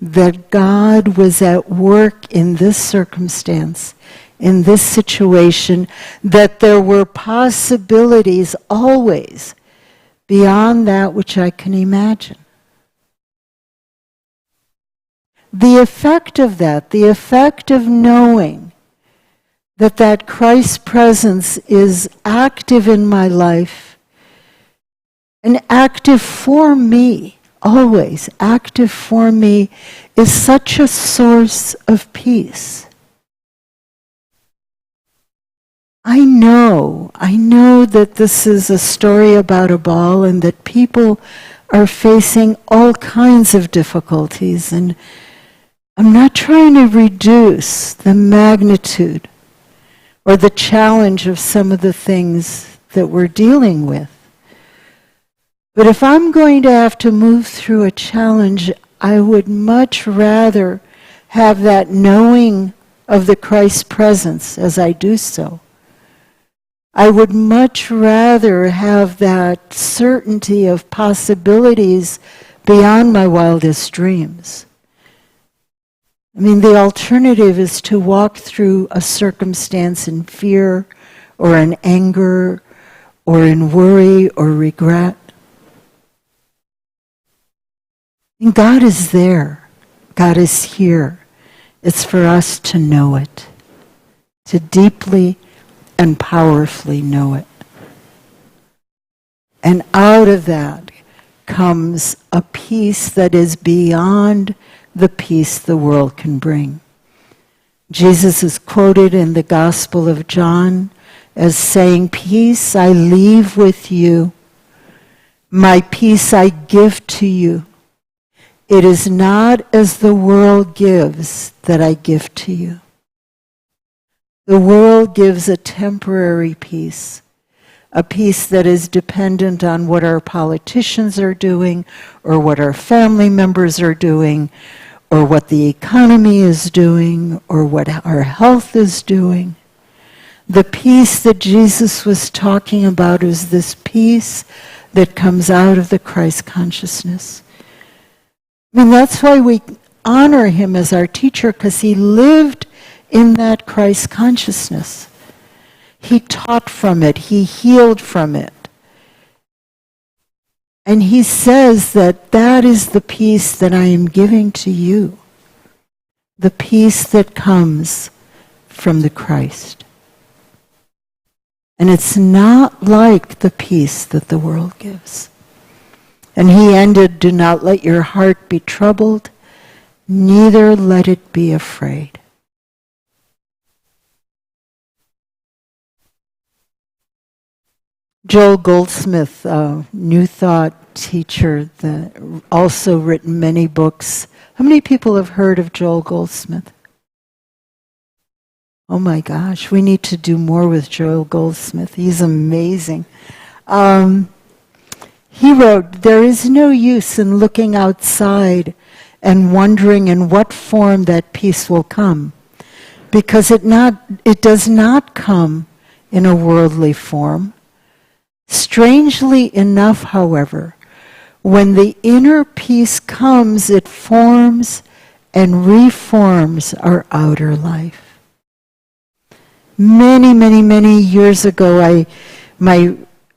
that God was at work in this circumstance, in this situation, that there were possibilities always beyond that which I can imagine. The effect of that, the effect of knowing that Christ's presence is active in my life, and active for me, always active for me, is such a source of peace. I know that this is a story about a ball and that people are facing all kinds of difficulties, and I'm not trying to reduce the magnitude or the challenge of some of the things that we're dealing with. But if I'm going to have to move through a challenge, I would much rather have that knowing of the Christ presence as I do so. I would much rather have that certainty of possibilities beyond my wildest dreams. I mean, the alternative is to walk through a circumstance in fear or in anger or in worry or regret. And God is there. God is here. It's for us to know it, to deeply and powerfully know it. And out of that comes a peace that is beyond the peace the world can bring. Jesus is quoted in the Gospel of John as saying, "Peace I leave with you, my peace I give to you. It is not as the world gives that I give to you." The world gives a temporary peace, a peace that is dependent on what our politicians are doing, or what our family members are doing, or what the economy is doing, or what our health is doing. The peace that Jesus was talking about is this peace that comes out of the Christ consciousness. I mean, that's why we honor him as our teacher, because he lived in that Christ consciousness. He taught from it. He healed from it. And he says that that is the peace that I am giving to you. The peace that comes from the Christ. And it's not like the peace that the world gives. And he ended, "Do not let your heart be troubled, neither let it be afraid." Joel Goldsmith, a New Thought teacher, that also written many books. How many people have heard of Joel Goldsmith? Oh my gosh, we need to do more with Joel Goldsmith. He's amazing. He wrote, "There is no use in looking outside and wondering in what form that peace will come, because it does not come in a worldly form. Strangely enough, however, when the inner peace comes, it forms and reforms our outer life." Many, many, many years ago,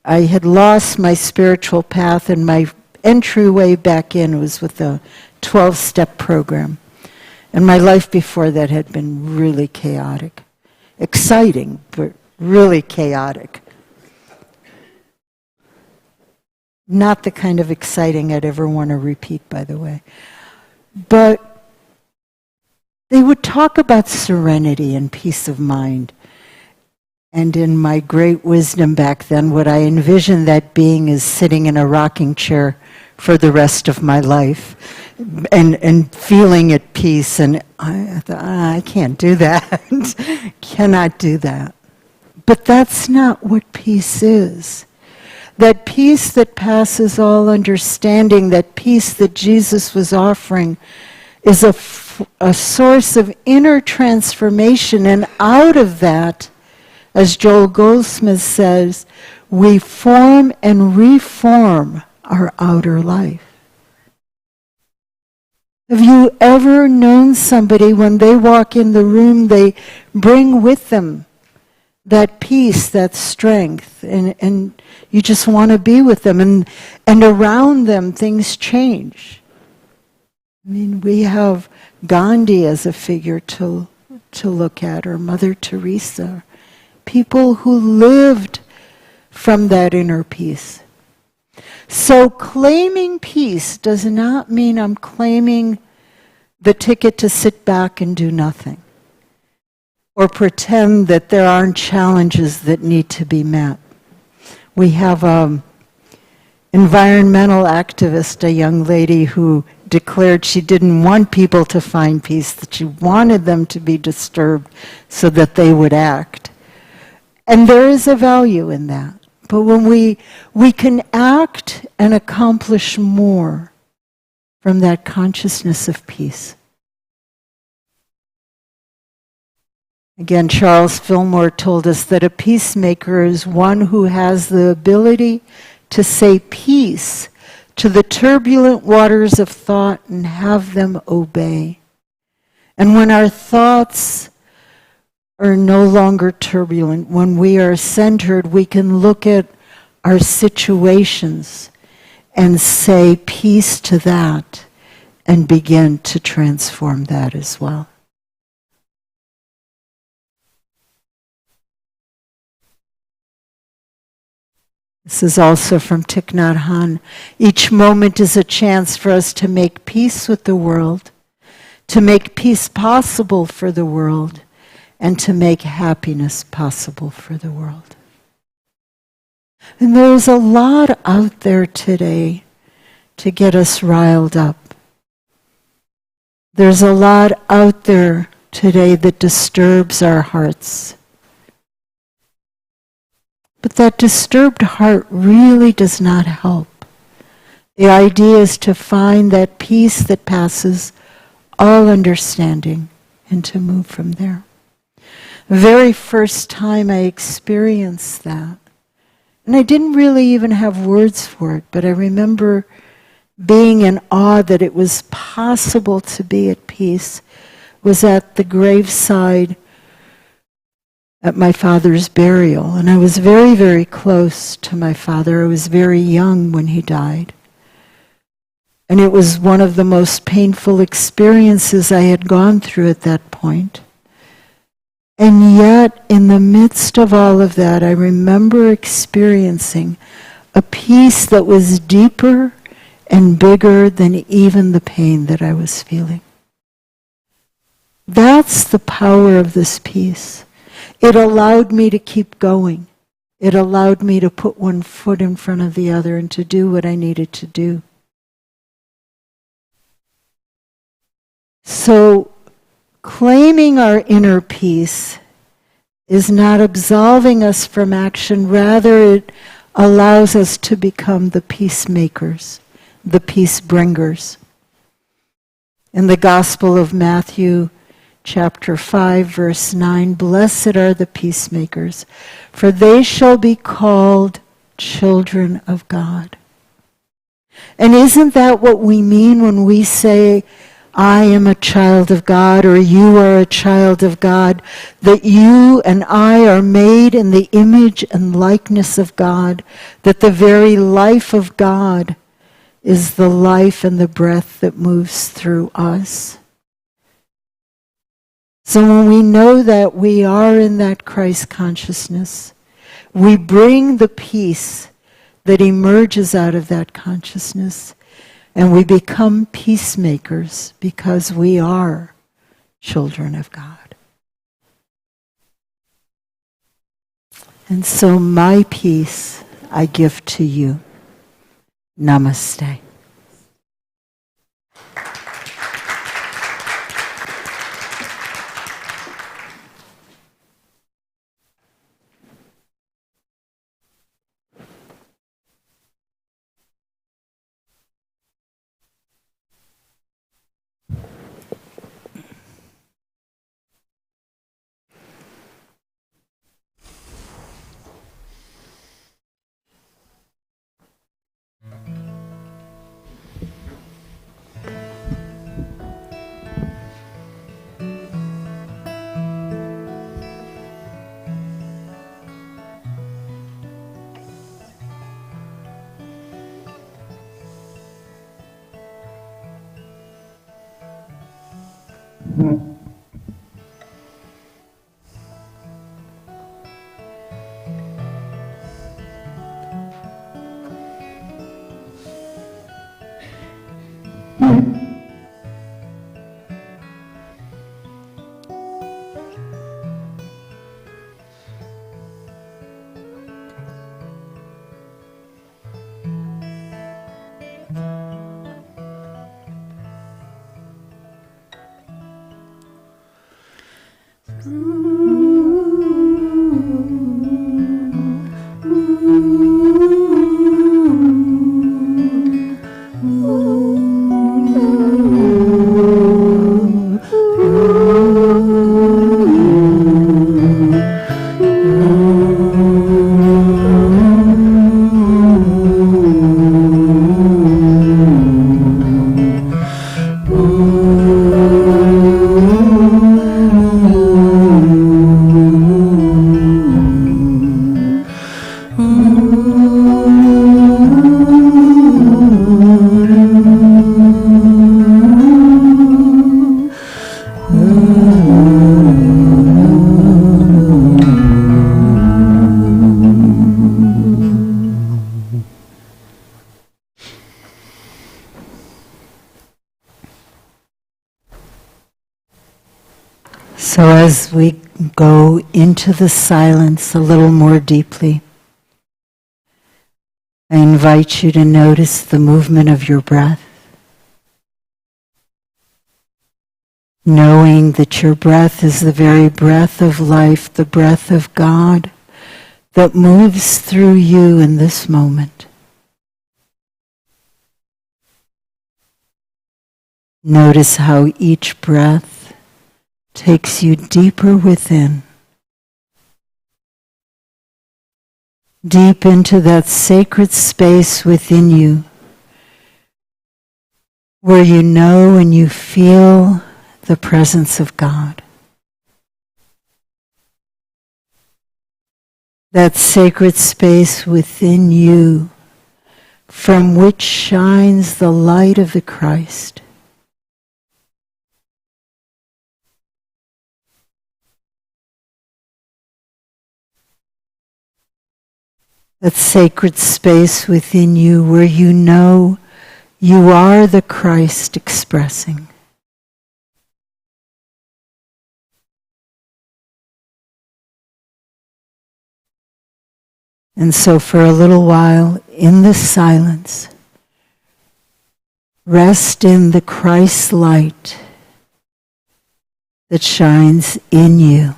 I had lost my spiritual path, and my entryway back in was with a 12-step program. And my life before that had been really chaotic. Exciting, but really chaotic. Not the kind of exciting I'd ever want to repeat, by the way. But they would talk about serenity and peace of mind. And in my great wisdom back then, what I envisioned that being is sitting in a rocking chair for the rest of my life and feeling at peace. And I thought, I can't do that. Cannot do that. But that's not what peace is. That peace that passes all understanding, that peace that Jesus was offering, is a source of inner transformation. And out of that, as Joel Goldsmith says, we form and reform our outer life. Have you ever known somebody when they walk in the room, they bring with them that peace, that strength, and you just want to be with them, and around them things change. I mean, we have Gandhi as a figure to look at, or Mother Teresa. People who lived from that inner peace. So claiming peace does not mean I'm claiming the ticket to sit back and do nothing, or pretend that there aren't challenges that need to be met. We have an environmental activist, a young lady who declared she didn't want people to find peace, that she wanted them to be disturbed so that they would act. And there is a value in that. But when we can act and accomplish more from that consciousness of peace. Again, Charles Fillmore told us that a peacemaker is one who has the ability to say peace to the turbulent waters of thought and have them obey. And when our thoughts are no longer turbulent, when we are centered, we can look at our situations and say peace to that and begin to transform that as well. This is also from Thich Nhat Hanh. Each moment is a chance for us to make peace with the world, to make peace possible for the world, and to make happiness possible for the world. And there's a lot out there today to get us riled up. There's a lot out there today that disturbs our hearts. But that disturbed heart really does not help. The idea is to find that peace that passes all understanding and to move from there. The very first time I experienced that, and I didn't really even have words for it, but I remember being in awe that it was possible to be at peace, was at the graveside at my father's burial. And I was very, very close to my father. I was very young when he died. And it was one of the most painful experiences I had gone through at that point. And yet, in the midst of all of that, I remember experiencing a peace that was deeper and bigger than even the pain that I was feeling. That's the power of this peace. It allowed me to keep going. It allowed me to put one foot in front of the other and to do what I needed to do. So, claiming our inner peace is not absolving us from action. Rather, it allows us to become the peacemakers, the peace bringers. In the Gospel of Matthew, chapter 5, verse 9, "Blessed are the peacemakers, for they shall be called children of God." And isn't that what we mean when we say, "I am a child of God," or "You are a child of God"? That you and I are made in the image and likeness of God, that the very life of God is the life and the breath that moves through us. So when we know that we are in that Christ consciousness, we bring the peace that emerges out of that consciousness, and we become peacemakers because we are children of God. And so my peace I give to you. Namaste. So as we go into the silence a little more deeply, I invite you to notice the movement of your breath, knowing that your breath is the very breath of life, the breath of God that moves through you in this moment. Notice how each breath takes you deeper within, deep into that sacred space within you, where you know and you feel the presence of God. That sacred space within you from which shines the light of the Christ. That sacred space within you where you know you are the Christ expressing. And so for a little while, in the silence, rest in the Christ light that shines in you.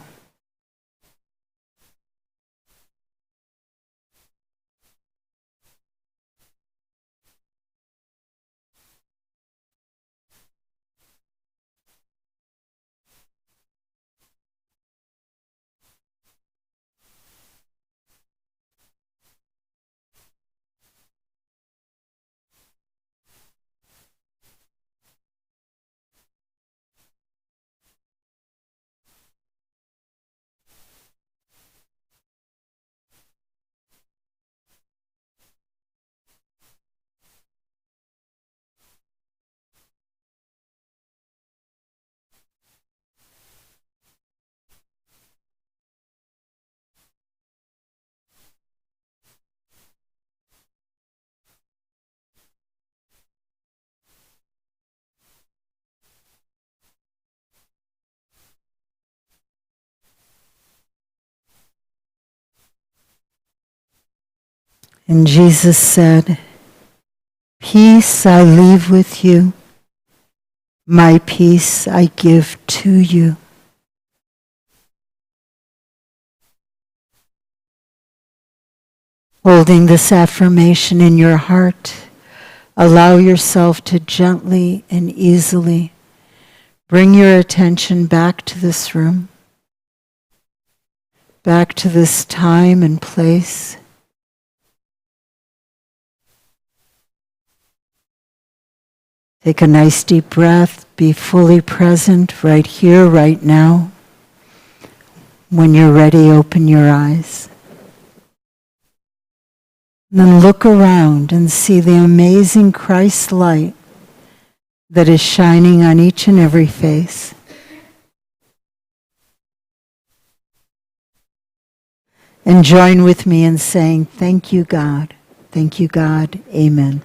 And Jesus said, "Peace I leave with you, my peace I give to you." Holding this affirmation in your heart, allow yourself to gently and easily bring your attention back to this room, back to this time and place. Take a nice deep breath. Be fully present right here, right now. When you're ready, open your eyes. And then look around and see the amazing Christ light that is shining on each and every face. And join with me in saying, "Thank you, God. Thank you, God. Amen."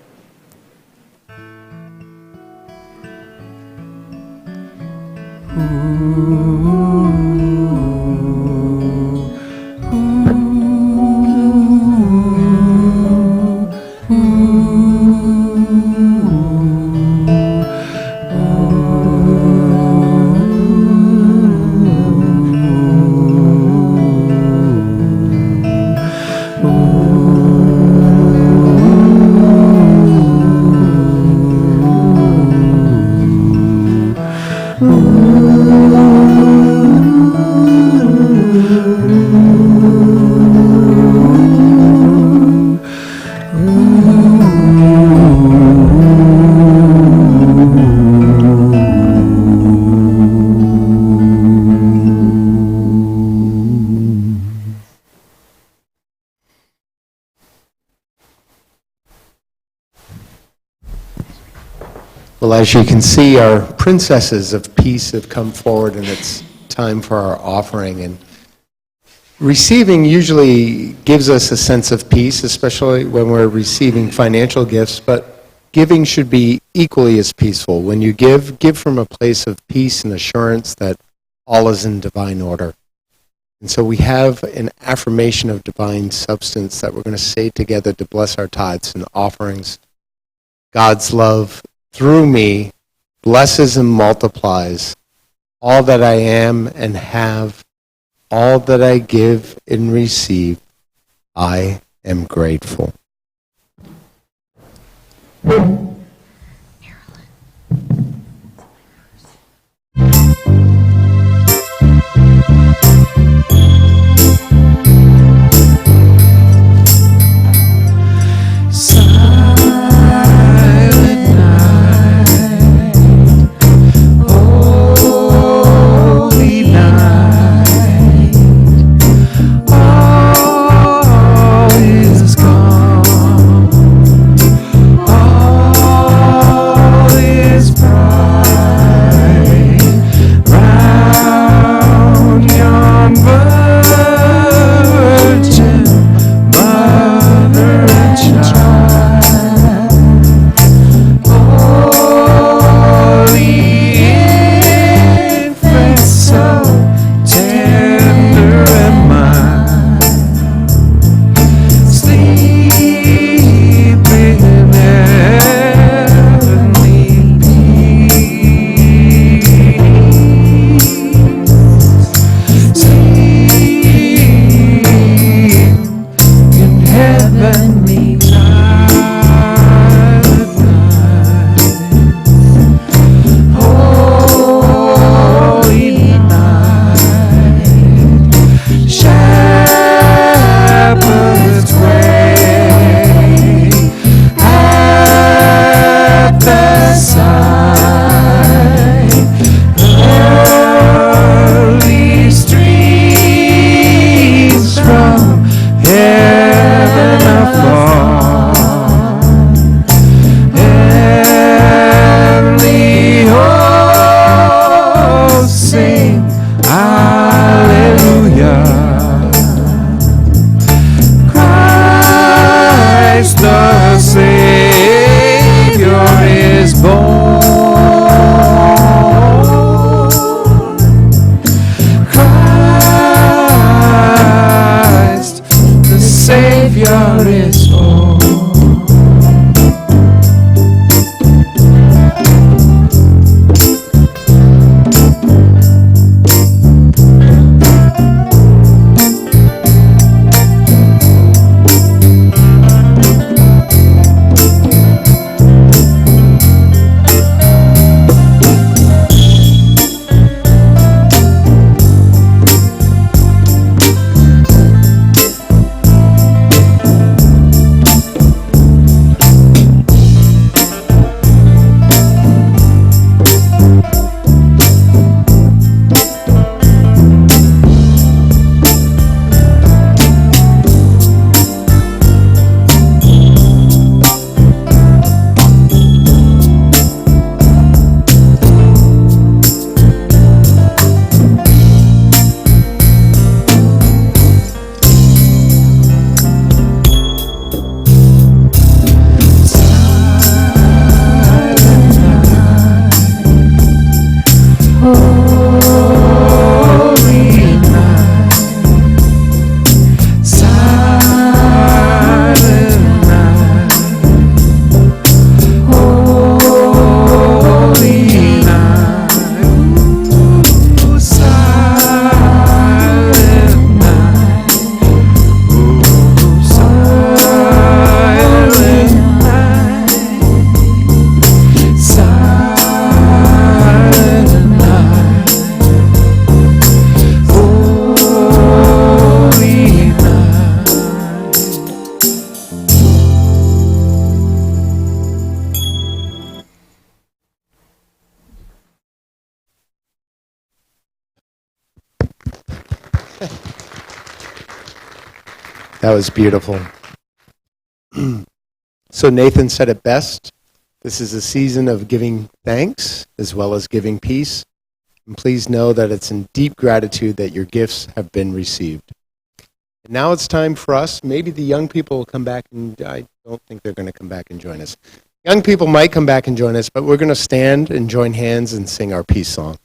Well, as you can see, our princesses of peace have come forward, and it's time for our offering. And receiving usually gives us a sense of peace, especially when we're receiving financial gifts, but giving should be equally as peaceful. When you give from a place of peace and assurance that all is in divine order. And so we have an affirmation of divine substance that we're going to say together to bless our tithes and offerings. God's love through me blesses and multiplies all that I am and have, all that I give and receive. I am grateful. Heaven afar. That was beautiful. So Nathan said it best. This is a season of giving thanks as well as giving peace. And please know that it's in deep gratitude that your gifts have been received. And now it's time for us. Maybe the young people will come back, and I don't think they're going to come back and join us. Young people might come back and join us, but we're going to stand and join hands and sing our peace song.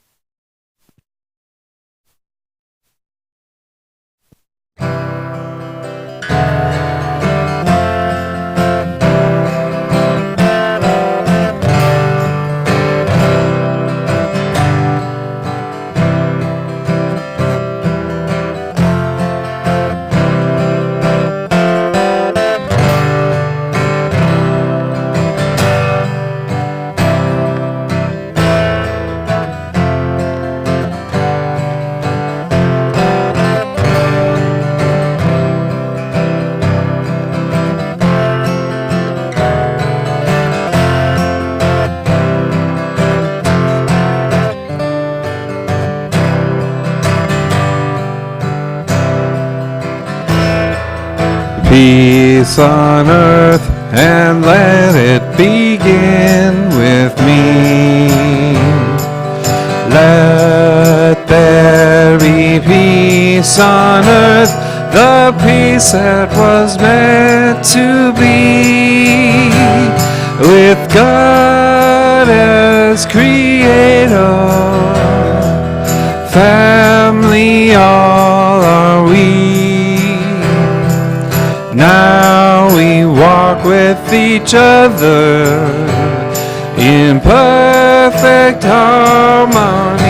Peace on earth, and let it begin with me. Let there be peace on earth, the peace that was meant to be. With God as creator, family all are we. Now we walk with each other in perfect harmony.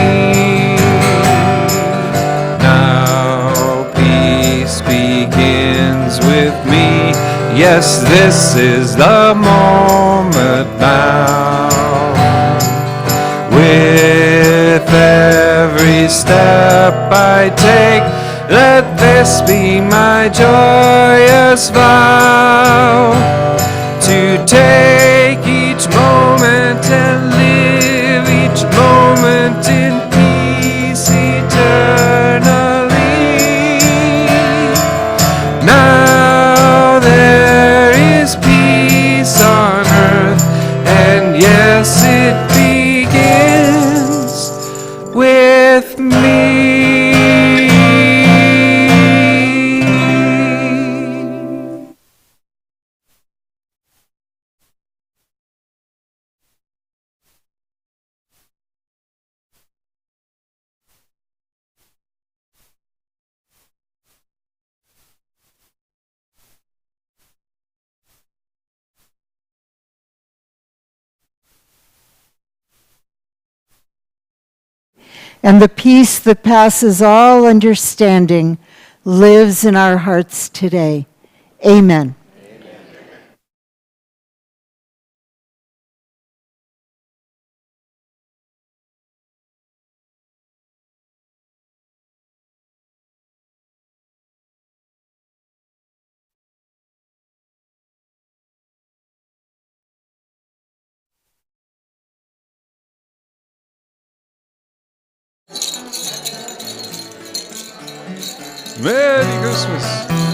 Now peace begins with me. Yes, this is the moment now. With every step I take, let this be my joyous vow, to take each moment and live each moment in peace eternally. Now there is peace on earth, and yes, it begins with me. And the peace that passes all understanding lives in our hearts today. Amen. Merry Christmas.